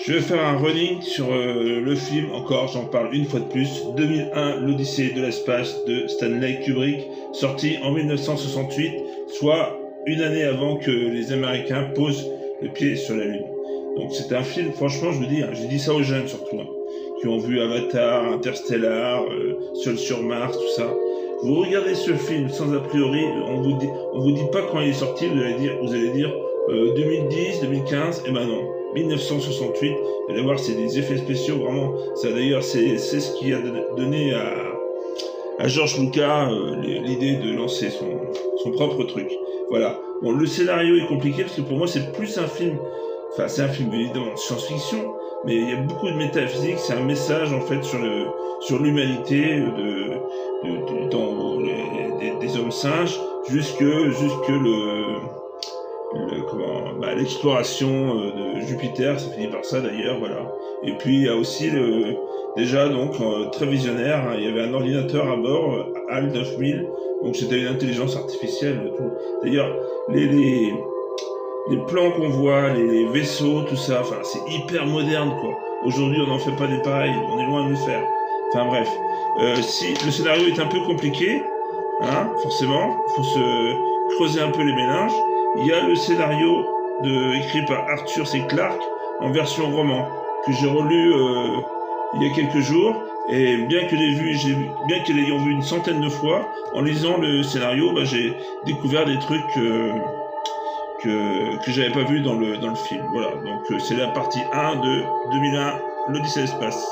Je vais faire un running sur le film, encore, j'en parle une fois de plus, 2001, l'Odyssée de l'espace de Stanley Kubrick, sorti en 1968, soit une année avant que les Américains posent le pied sur la Lune. Donc c'est un film, franchement, je vous dis, hein, j'ai dit ça aux jeunes surtout, hein, qui ont vu Avatar, Interstellar, Seul sur Mars, tout ça. Vous regardez ce film sans a priori, on vous dit pas quand il est sorti, vous allez dire 2010, 2015, et ben non. 1968, vous allez voir, c'est des effets spéciaux, vraiment, ça d'ailleurs, c'est ce qui a donné à George Lucas l'idée de lancer son propre truc. Voilà. Bon, le scénario est compliqué parce que pour moi, c'est plus un film, enfin, c'est un film évidemment de science-fiction, mais il y a beaucoup de métaphysique, c'est un message en fait sur l'humanité des hommes singes jusque l'exploration de Jupiter, ça finit par ça d'ailleurs, voilà. Et puis il y a aussi déjà donc très visionnaire, hein, il y avait un ordinateur à bord, HAL 9000, donc c'était une intelligence artificielle, tout. D'ailleurs les plans qu'on voit, les vaisseaux, tout ça, enfin c'est hyper moderne quoi. Aujourd'hui on n'en fait pas des pareils, on est loin de le faire. Enfin bref, si le scénario est un peu compliqué, hein, forcément, faut se creuser un peu les méninges. Il y a le scénario écrit par Arthur C. Clarke en version roman que j'ai relu il y a quelques jours et bien que l'ayant vu une centaine de fois, en lisant le scénario, bah, j'ai découvert des trucs que j'avais pas vu dans le film. Voilà, donc c'est la partie 1 de 2001, l'Odyssée de l'espace.